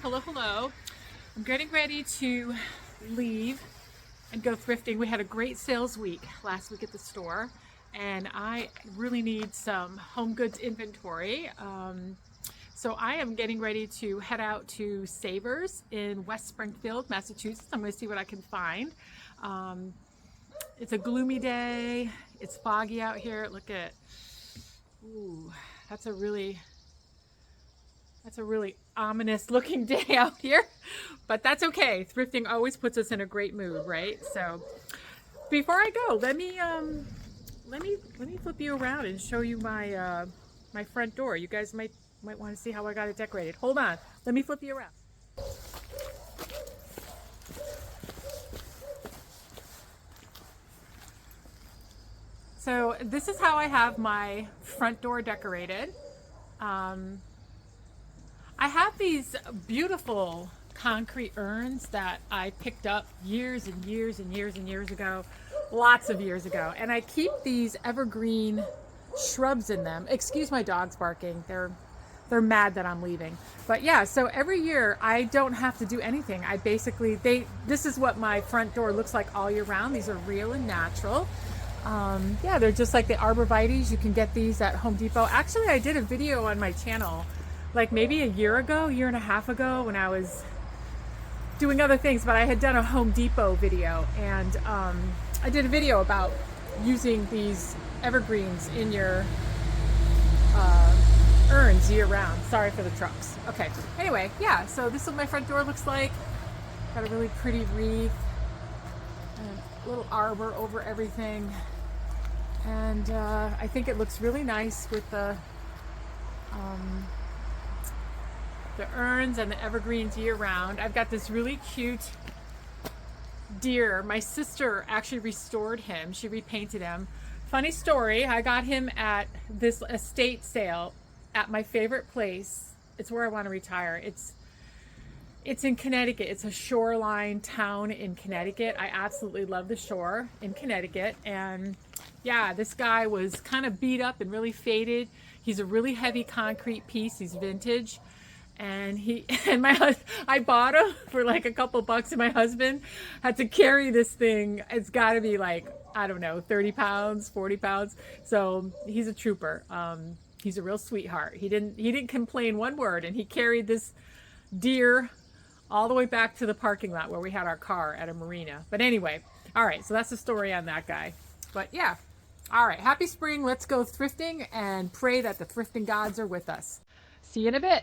Hello, hello. I'm getting ready to leave and go thrifting. We had a great sales week last week at the store, and I really need some home goods inventory. So I am getting ready to head out to Savers in West Springfield, Massachusetts. I'm going to see what I can find. It's a gloomy day. It's foggy out here. Look at, ooh, that's a really ominous looking day out here, but that's okay. Thrifting always puts us in a great mood, right? So before I go, let me flip you around and show you my my front door. You guys might want to see how I got it decorated. Hold on, let me flip you around. So this is how I have my front door decorated. I have these beautiful concrete urns that I picked up years and years and years and years ago, lots of years ago. And I keep these evergreen shrubs in them. Excuse my dogs barking. They're mad that I'm leaving. But yeah, so every year I don't have to do anything. I basically, this is what my front door looks like all year round. These are real and natural. Yeah, they're just like the arborvitaes. You can get these at Home Depot. Actually, I did a video on my channel like maybe a year and a half ago when I was doing other things, but I had done a Home Depot video, and I did a video about using these evergreens in your urns year round. Sorry for the trucks. Okay, anyway, yeah, so this is what my front door looks like. Got a really pretty wreath and a little arbor over everything, and I think it looks really nice with the urns and the evergreens year round. I've got this really cute deer. My sister actually restored him. She repainted him. Funny story, I got him at this estate sale at my favorite place. It's where I want to retire. It's in Connecticut. It's a shoreline town in Connecticut. I absolutely love the shore in Connecticut. And yeah, this guy was kind of beat up and really faded. He's a really heavy concrete piece. He's vintage. And I bought him for like a couple bucks, and my husband had to carry this thing. It's got to be like, I don't know, 30 pounds, 40 pounds. So he's a trooper. He's a real sweetheart. He didn't complain one word, and he carried this deer all the way back to the parking lot where we had our car at a marina. But anyway, all right, so that's the story on that guy. But yeah, all right, happy spring. Let's go thrifting and pray that the thrifting gods are with us. See you in a bit.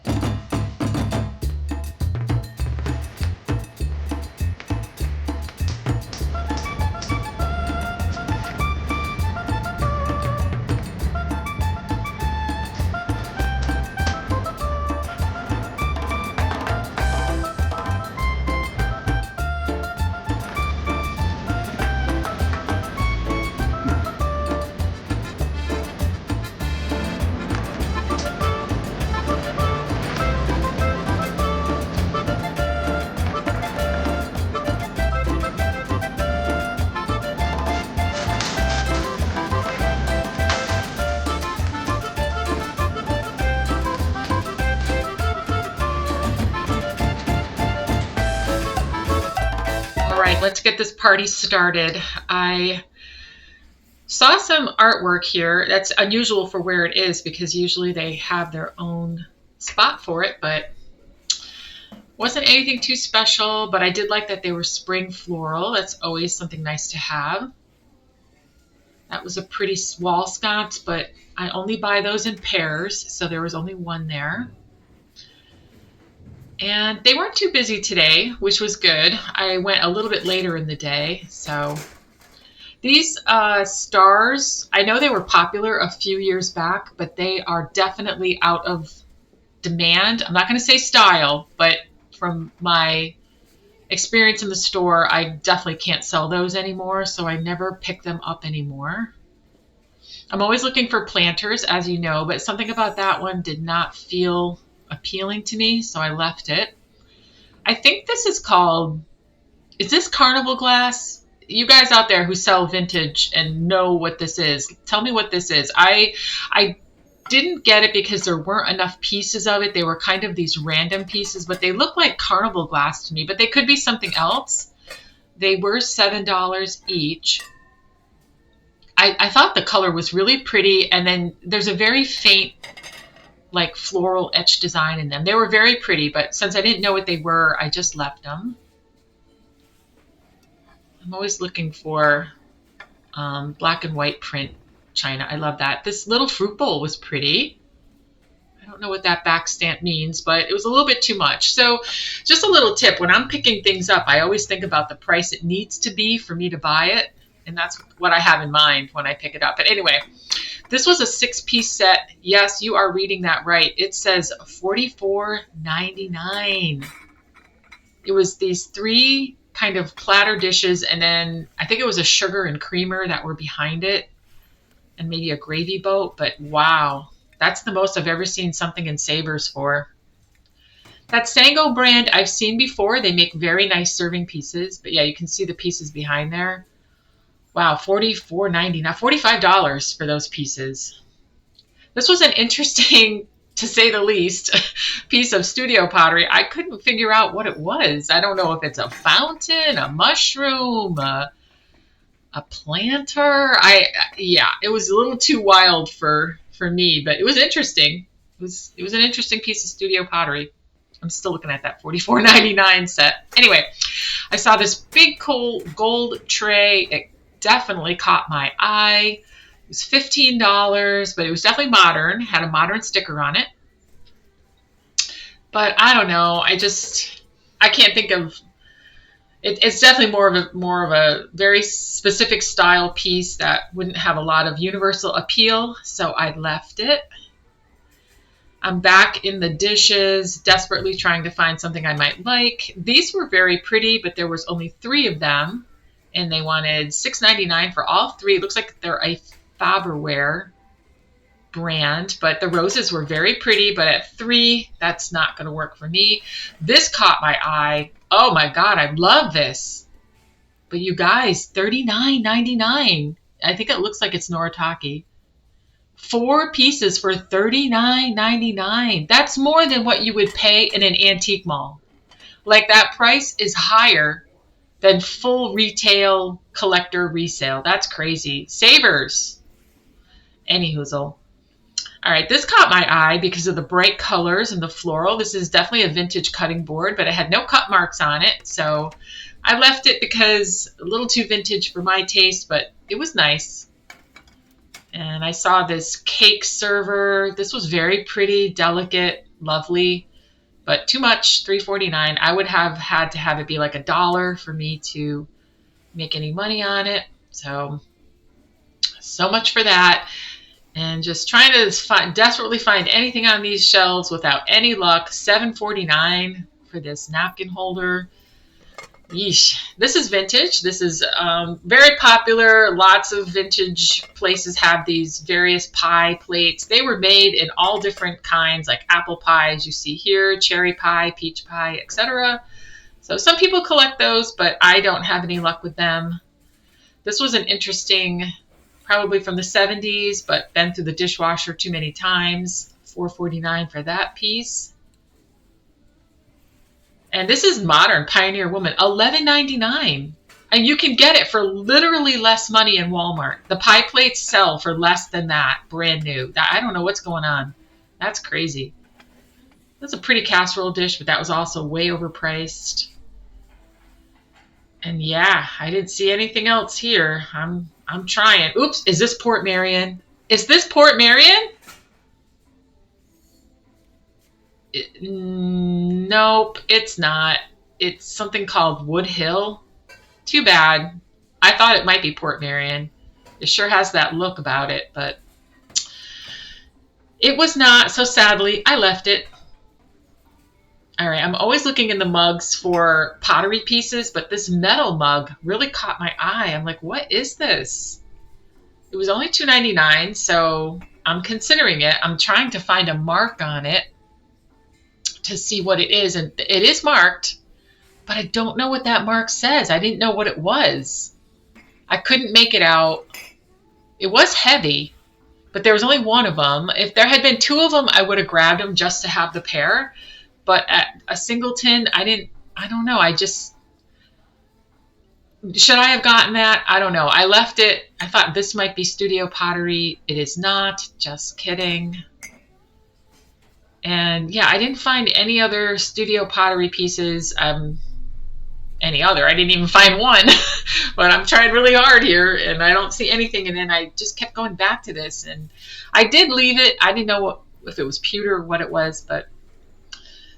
Let's get this party started. I saw some artwork here. That's unusual for where it is, because usually they have their own spot for it, but wasn't anything too special. But I did like that they were spring floral. That's always something nice to have. That was a pretty wall sconce, but I only buy those in pairs, so there was only one there. And they weren't too busy today, which was good. I went a little bit later in the day. So these stars, I know they were popular a few years back, but they are definitely out of demand. I'm not going to say style, but from my experience in the store, I definitely can't sell those anymore. So I never pick them up anymore. I'm always looking for planters, as you know, but something about that one did not feel appealing to me, so I left it. I think this is this carnival glass? You guys out there who sell vintage and know what this is, tell me what this is. I didn't get it because there weren't enough pieces of it. They were kind of these random pieces, but they look like carnival glass to me, but they could be something else. They were $7 each. I thought the color was really pretty, and then there's a very faint like floral etched design in them. They were very pretty, but since I didn't know what they were, I just left them. I'm always looking for black and white print china. I love that. This little fruit bowl was pretty. I don't know what that back stamp means, but it was a little bit too much. So just a little tip, when I'm picking things up, I always think about the price it needs to be for me to buy it. And that's what I have in mind when I pick it up. But anyway, this was a 6-piece set. Yes, you are reading that right. It says $44.99. It was these 3 kind of platter dishes, and then I think it was a sugar and creamer that were behind it, and maybe a gravy boat. But wow, that's the most I've ever seen something in Savers for. That Sango brand I've seen before. They make very nice serving pieces, but yeah, you can see the pieces behind there. Wow, $44.99, $45 for those pieces. This was an interesting, to say the least, piece of studio pottery. I couldn't figure out what it was. I don't know if it's a fountain, a mushroom, a planter. Yeah, it was a little too wild for me, but it was interesting. It was an interesting piece of studio pottery. I'm still looking at that $44.99 set. Anyway, I saw this big cool gold tray. It definitely caught my eye. It was $15, but it was definitely modern. Had a modern sticker on it. But I don't know. I can't think of it. It's definitely more of a very specific style piece that wouldn't have a lot of universal appeal. So I left it. I'm back in the dishes, desperately trying to find something I might like. These were very pretty, but there was only 3 of them, and they wanted $6.99 for all 3. It looks like they're a Faberware brand, but the roses were very pretty, but at 3, that's not going to work for me. This caught my eye. Oh my God, I love this. But you guys, $39.99. I think it looks like it's Noritake. 4 pieces for $39.99. That's more than what you would pay in an antique mall. Like, that price is higher than full retail collector resale. That's crazy. Savers. Anyhoozle. All right, this caught my eye because of the bright colors and the floral. This is definitely a vintage cutting board, but it had no cut marks on it. So I left it because a little too vintage for my taste, but it was nice. And I saw this cake server. This was very pretty, delicate, lovely, but too much, $3.49. I would have had to have it be like $1 for me to make any money on it. So much for that. And just trying to desperately find anything on these shelves without any luck. $7.49 for this napkin holder. Yeesh. This is vintage. This is very popular. Lots of vintage places have these various pie plates. They were made in all different kinds, like apple pie, as you see here, cherry pie, peach pie, etc. So some people collect those, but I don't have any luck with them. This was an interesting, probably from the 70s, but been through the dishwasher too many times. $4.49 for that piece. And this is modern, Pioneer Woman, $11.99. And you can get it for literally less money in Walmart. The pie plates sell for less than that, brand new. I don't know what's going on. That's crazy. That's a pretty casserole dish, but that was also way overpriced. And yeah, I didn't see anything else here. I'm trying. Oops, is this Port Marion? Is this Port Marion? Nope, it's not. It's something called Wood Hill. Too bad. I thought it might be Port Marion. It sure has that look about it, but it was not. So sadly, I left it. All right, I'm always looking in the mugs for pottery pieces, but this metal mug really caught my eye. I'm like, what is this? It was only $2.99, so I'm considering it. I'm trying to find a mark on it to see what it is, and it is marked, but I don't know what that mark says. I didn't know what it was. I couldn't make it out. It was heavy, but there was only one of them. If there had been two of them, I would have grabbed them just to have the pair. But at a singleton, I don't know. Should I have gotten that? I don't know. I left it. I thought this might be studio pottery. It is not. Just kidding. And yeah, I didn't find any other studio pottery pieces. Any other. I didn't even find one. But I'm trying really hard here and I don't see anything. And then I just kept going back to this. And I did leave it. I didn't know if it was pewter or what it was. But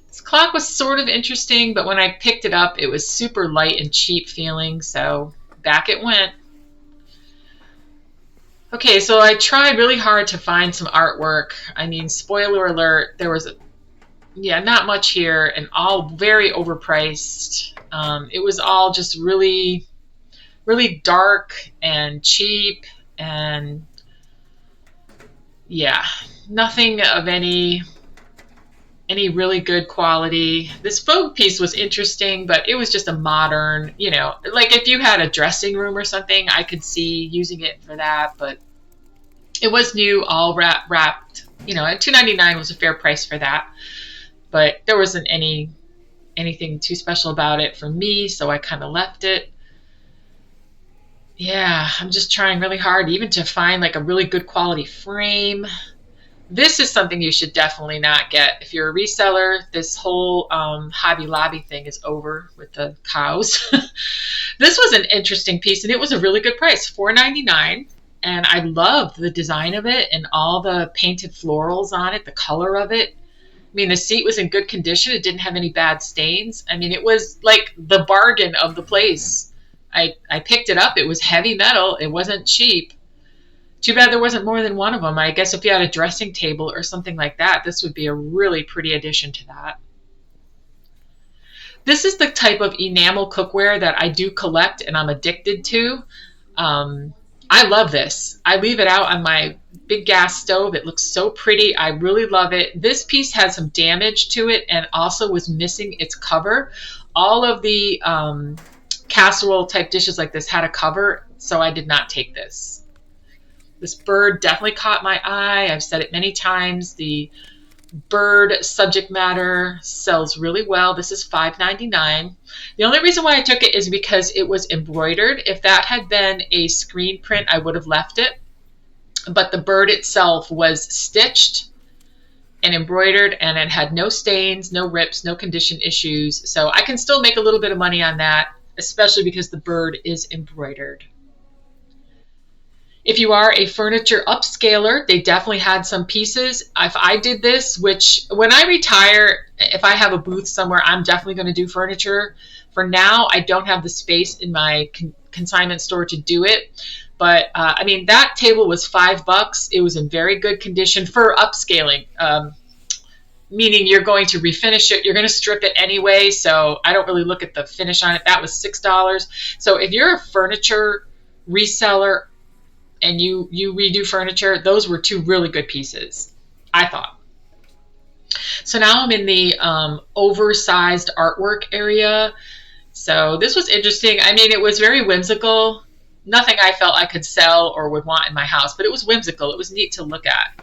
this clock was sort of interesting. But when I picked it up, it was super light and cheap feeling. So back it went. Okay, so I tried really hard to find some artwork. I mean, spoiler alert, there was, not much here and all very overpriced. It was all just really, really dark and cheap and yeah, nothing of any really good quality. This faux piece was interesting, but it was just a modern, like if you had a dressing room or something, I could see using it for that, but it was new, all wrapped, at $2.99 was a fair price for that, but there wasn't anything too special about it for me, so I kind of left it. Yeah, I'm just trying really hard even to find like a really good quality frame. This is something you should definitely not get. If you're a reseller, this whole Hobby Lobby thing is over with the cows. This was an interesting piece, and it was a really good price, $4.99. And I loved the design of it and all the painted florals on it, the color of it. I mean, the seat was in good condition. It didn't have any bad stains. I mean, it was like the bargain of the place. I picked it up. It was heavy metal. It wasn't cheap. Too bad there wasn't more than one of them. I guess if you had a dressing table or something like that, this would be a really pretty addition to that. This is the type of enamel cookware that I do collect and I'm addicted to. I love this. I leave it out on my big gas stove. It looks so pretty. I really love it. This piece had some damage to it and also was missing its cover. All of the casserole type dishes like this had a cover, so I did not take this. This bird definitely caught my eye. I've said it many times. The bird subject matter sells really well. This is $5.99. The only reason why I took it is because it was embroidered. If that had been a screen print, I would have left it. But the bird itself was stitched and embroidered, and it had no stains, no rips, no condition issues. So I can still make a little bit of money on that, especially because the bird is embroidered. If you are a furniture upscaler, they definitely had some pieces. If I did this, which when I retire, if I have a booth somewhere, I'm definitely going to do furniture. For now, I don't have the space in my consignment store to do it. But I mean, that table was $5. It was in very good condition for upscaling, meaning you're going to refinish it. You're going to strip it anyway. So I don't really look at the finish on it. That was $6. So if you're a furniture reseller, and you redo furniture, those were two really good pieces, I thought. So now I'm in the oversized artwork area. So this was interesting. I mean, it was very whimsical. Nothing I felt I could sell or would want in my house, but it was whimsical. It was neat to look at.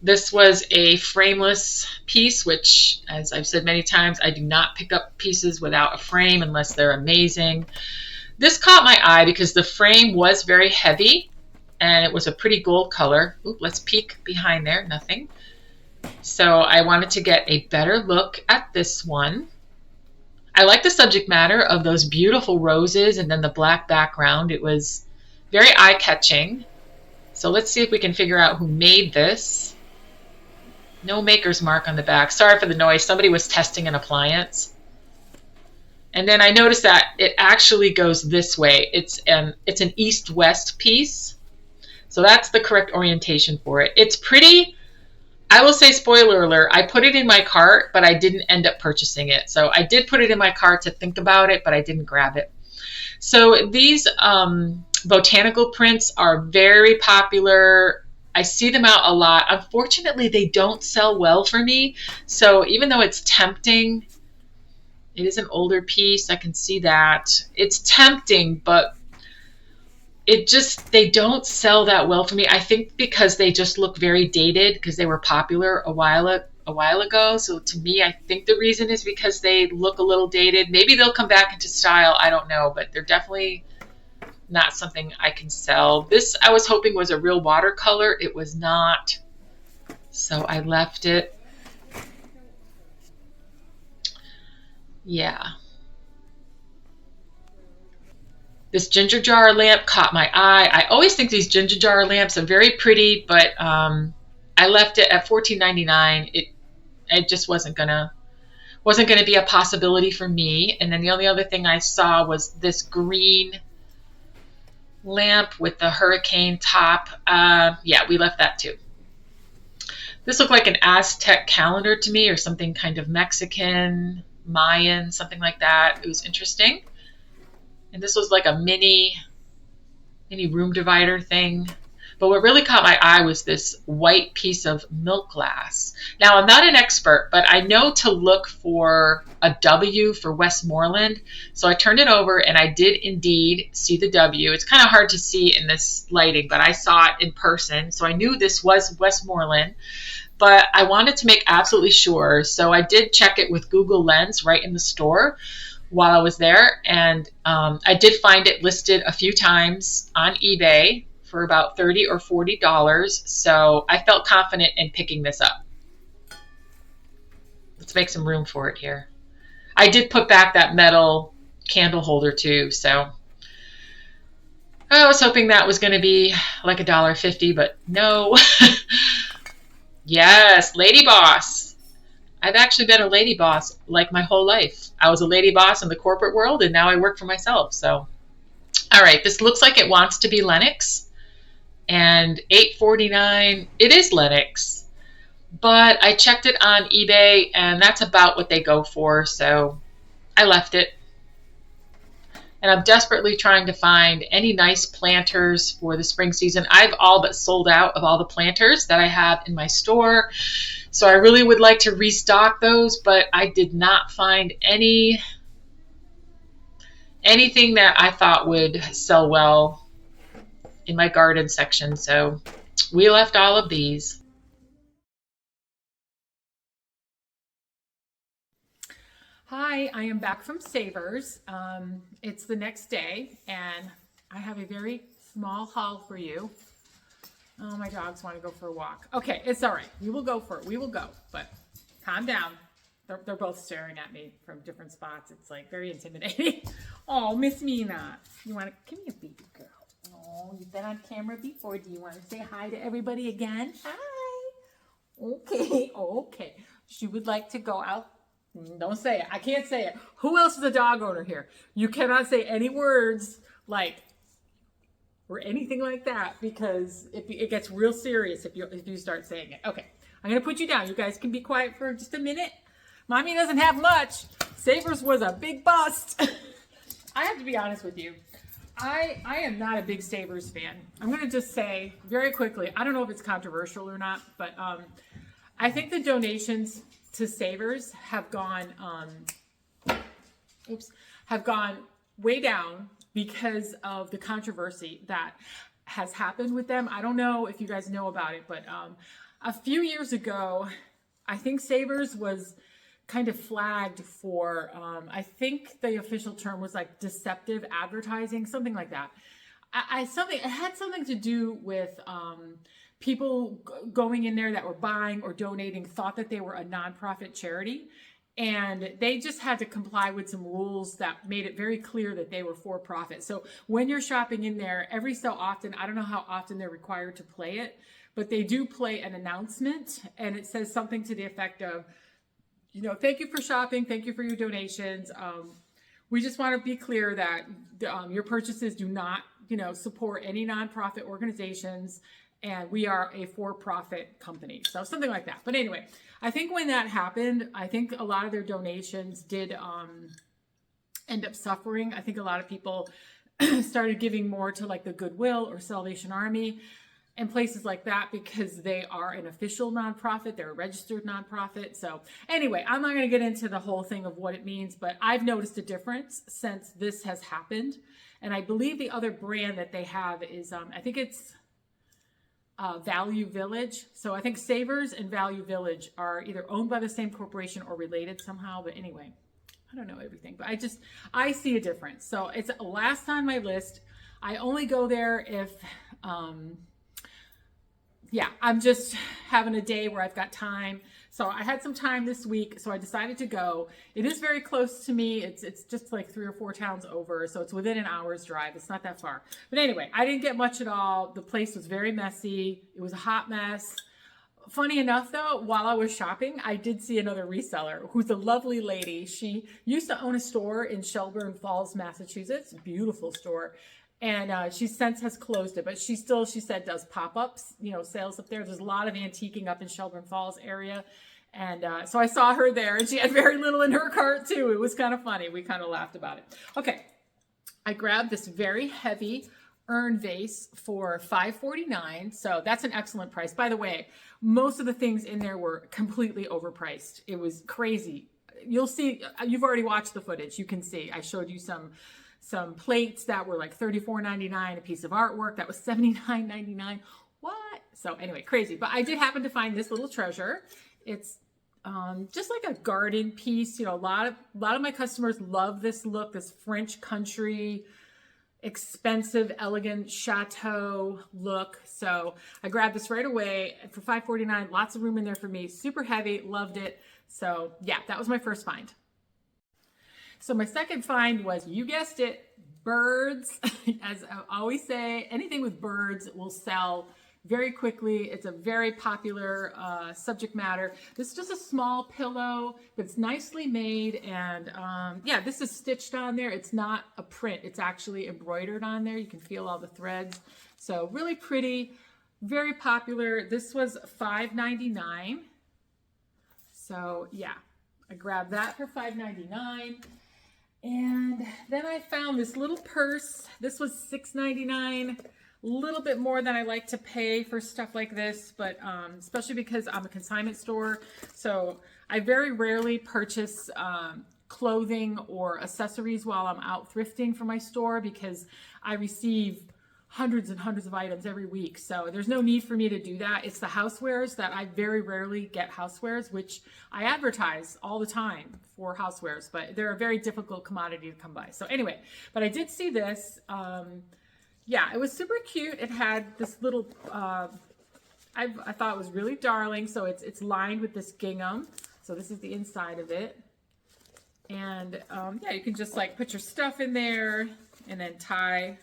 This was a frameless piece, which, as I've said many times, I do not pick up pieces without a frame unless they're amazing. This caught my eye because the frame was very heavy and it was a pretty gold color. Ooh, let's peek behind there, nothing. So I wanted to get a better look at this one. I like the subject matter of those beautiful roses and then the black background. It was very eye-catching. So let's see if we can figure out who made this. No maker's mark on the back. Sorry for the noise. Somebody was testing an appliance. And then I noticed that it actually goes this way. It's an east-west piece. So that's the correct orientation for it. It's pretty. I will say, spoiler alert, I put it in my cart, but I didn't end up purchasing it. So I did put it in my cart to think about it, but I didn't grab it. So these botanical prints are very popular. I see them out a lot. Unfortunately, they don't sell well for me. So even though it's tempting, it is an older piece. I can see that. It's tempting, but they don't sell that well for me. I think because they just look very dated because they were popular a while ago. So to me, I think the reason is because they look a little dated. Maybe they'll come back into style. I don't know, but they're definitely not something I can sell. This I was hoping was a real watercolor. It was not. So I left it. Yeah. This ginger jar lamp caught my eye. I always think these ginger jar lamps are very pretty, but I left it at $14.99. It just wasn't gonna be a possibility for me. And then the only other thing I saw was this green lamp with the hurricane top. Yeah, we left that too. This looked like an Aztec calendar to me, or something kind of Mexican, Mayan, something like that. It was interesting. And this was like a mini room divider thing. But what really caught my eye was this white piece of milk glass. Now, I'm not an expert, but I know to look for a W for Westmoreland. So I turned it over and I did indeed see the W. It's kind of hard to see in this lighting, but I saw it in person. So I knew this was Westmoreland, but I wanted to make absolutely sure. So I did check it with Google Lens right in the store while I was there. And I did find it listed a few times on eBay for about $30 or $40. So I felt confident in picking this up. Let's make some room for it here. I did put back that metal candle holder too. So I was hoping that was going to be like $1.50, but no. Yes, lady boss. I've actually been a lady boss like my whole life. I was a lady boss in the corporate world and now I work for myself. So, all right, this looks like it wants to be Lennox. And $8.49, it is Lennox, but I checked it on eBay and that's about what they go for, so I left it. And I'm desperately trying to find any nice planters for the spring season. I've all but sold out of all the planters that I have in my store, so I really would like to restock those, but I did not find anything that I thought would sell well in my garden section, so we left all of these. Hi, I am back from Savers. It's the next day and I have a very small haul for you. Oh, my dogs want to go for a walk. Okay, it's all right. We will go for it. We will go, but calm down. They're both staring at me from different spots. It's like very intimidating. Oh, Miss Mina. You want to, come here, baby girl. Oh, you've been on camera before. Do you want to say hi to everybody again? Hi. Okay, okay. She would like to go out. Don't say it. I can't say it. Who else is a dog owner here? You cannot say any words like or anything like that because it gets real serious if you start saying it. Okay, I'm going to put you down. You guys can be quiet for just a minute. Mommy doesn't have much. Savers was a big bust. I have to be honest with you. I am not a big Savers fan. I'm going to just say very quickly, I don't know if it's controversial or not, but I think the donations to Savers have gone way down because of the controversy that has happened with them. I don't know if you guys know about it, but a few years ago, I think Savers was kind of flagged for, I think the official term was like deceptive advertising, something like that. It had something to do with people going in there that were buying or donating thought that they were a nonprofit charity. And they just had to comply with some rules that made it very clear that they were for profit. So when you're shopping in there, every so often, I don't know how often they're required to play it, but they do play an announcement. And it says something to the effect of, you know, thank you for shopping. Thank you for your donations. We just want to be clear that your purchases do not, you know, support any nonprofit organizations. And we are a for-profit company. So something like that. But anyway, I think when that happened, I think a lot of their donations did end up suffering. I think a lot of people started giving more to like the Goodwill or Salvation Army. and places like that because they are an official nonprofit. They're a registered nonprofit. So anyway, I'm not going to get into the whole thing of what it means, but I've noticed a difference since this has happened. And I believe the other brand that they have is, I think it's Value Village. So I think Savers and Value Village are either owned by the same corporation or related somehow. But anyway, I don't know everything, but I see a difference. So it's last on my list. I only go there if, yeah, I'm just having a day where I've got time. So I had some time this week, so I decided to go. It is very close to me. It's just like 3 or 4 towns over, so it's within an hour's drive. It's not that far. But anyway, I didn't get much at all. The place was very messy. It was a hot mess. Funny enough, though, while I was shopping, I did see another reseller who's a lovely lady. She used to own a store in Shelburne Falls, Massachusetts. Beautiful store. And she since has closed it, but she said, does pop-ups, sales up there. There's a lot of antiquing up in Shelburne Falls area. And so I saw her there, and she had very little in her cart, too. It was kind of funny. We kind of laughed about it. Okay, I grabbed this very heavy urn vase for $5.49. So that's an excellent price. By the way, most of the things in there were completely overpriced. It was crazy. You'll see, you've already watched the footage. You can see, I showed you some plates that were like $34.99, a piece of artwork that was $79.99. What? So anyway, crazy. But I did happen to find this little treasure. It's just like a garden piece. A lot of my customers love this look, this French country, expensive, elegant chateau look. So I grabbed this right away for $5.49. Lots of room in there for me. Super heavy. Loved it. So yeah, that was my first find. So my second find was, you guessed it, birds. As I always say, anything with birds will sell very quickly. It's a very popular subject matter. This is just a small pillow that's nicely made. And yeah, this is stitched on there. It's not a print. It's actually embroidered on there. You can feel all the threads. So really pretty, very popular. This was $5.99. So yeah, I grabbed that for $5.99. And then I found this little purse. This was $6.99, a little bit more than I like to pay for stuff like this, but especially because I'm a consignment store. So I very rarely purchase clothing or accessories while I'm out thrifting for my store, because I receive hundreds and hundreds of items every week. So there's no need for me to do that. It's the housewares that I very rarely get housewares, which I advertise all the time for housewares, but they're a very difficult commodity to come by. So anyway, but I did see this. Yeah, it was super cute. It had this little, I thought it was really darling. So it's lined with this gingham. So this is the inside of it. And yeah, you can just like put your stuff in there and then tie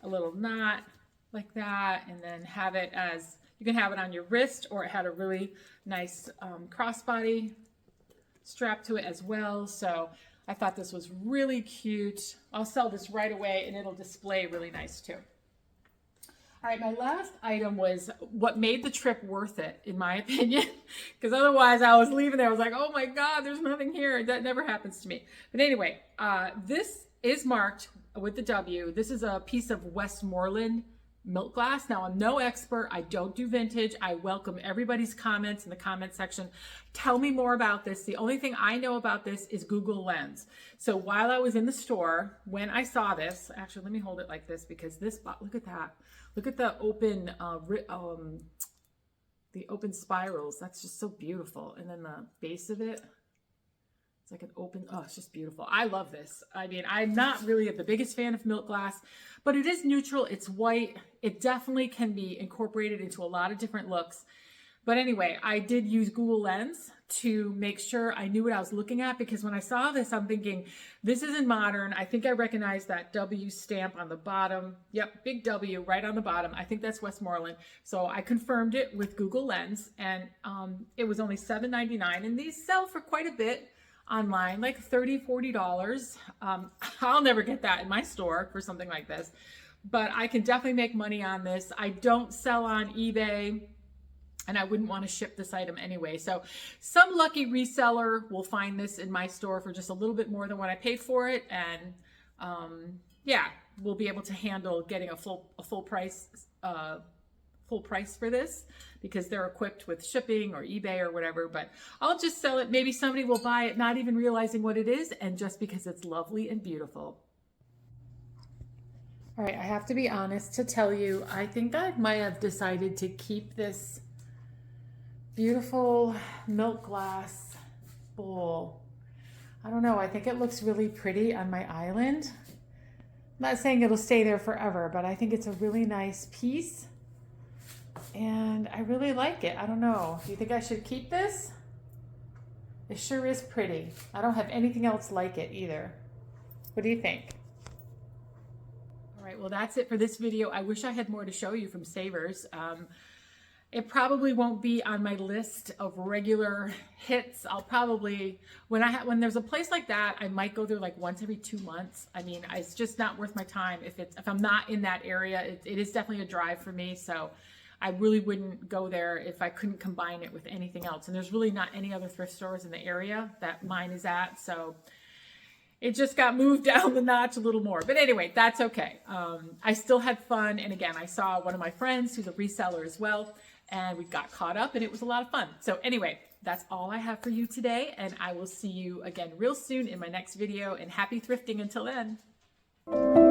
a little knot like that, and then have it as, you can have it on your wrist, or it had a really nice crossbody strap to it as well. So I thought this was really cute. I'll sell this right away, and it'll display really nice too. All right, my last item was what made the trip worth it, in my opinion, because otherwise I was leaving there, I was like, oh my God, there's nothing here. That never happens to me. But anyway, this is marked with the W. This is a piece of Westmoreland milk glass. Now, I'm no expert. I don't do vintage. I welcome everybody's comments in the comment section. Tell me more about this. The only thing I know about this is Google Lens. So while I was in the store, when I saw this, actually, let me hold it like this, because this, look at that. Look at the open spirals. That's just so beautiful. And then the base of it, it's like an open, oh, it's just beautiful. I love this. I mean, I'm not really the biggest fan of milk glass, but it is neutral. It's white. It definitely can be incorporated into a lot of different looks. But anyway, I did use Google Lens to make sure I knew what I was looking at, because when I saw this, I'm thinking, this isn't modern. I think I recognize that W stamp on the bottom. Yep, big W right on the bottom. I think that's Westmoreland. So I confirmed it with Google Lens, and it was only $7.99, and these sell for quite a bit online, like $30, $40. I'll never get that in my store for something like this, but I can definitely make money on this. I don't sell on eBay, and I wouldn't want to ship this item anyway. So some lucky reseller will find this in my store for just a little bit more than what I paid for it. And yeah, we'll be able to handle getting a full price full price for this because they're equipped with shipping or eBay or whatever, but I'll just sell it. Maybe somebody will buy it, not even realizing what it is, and just because it's lovely and beautiful. All right, I have to be honest to tell you, I think I might have decided to keep this beautiful milk glass bowl. I don't know, I think it looks really pretty on my island. I'm not saying it'll stay there forever, but I think it's a really nice piece. And I really like it. I don't know. Do you think I should keep this? It sure is pretty. I don't have anything else like it either. What do you think? All right, well, that's it for this video. I wish I had more to show you from Savers. It probably won't be on my list of regular hits. I'll probably, when there's a place like that, I might go there like once every 2 months. I mean, it's just not worth my time. If I'm not in that area, it is definitely a drive for me. So I really wouldn't go there if I couldn't combine it with anything else. And there's really not any other thrift stores in the area that mine is at. So it just got moved down the notch a little more. But anyway, that's okay. I still had fun. And again, I saw one of my friends who's a reseller as well. And we got caught up and it was a lot of fun. So anyway, that's all I have for you today. And I will see you again real soon in my next video. And happy thrifting until then.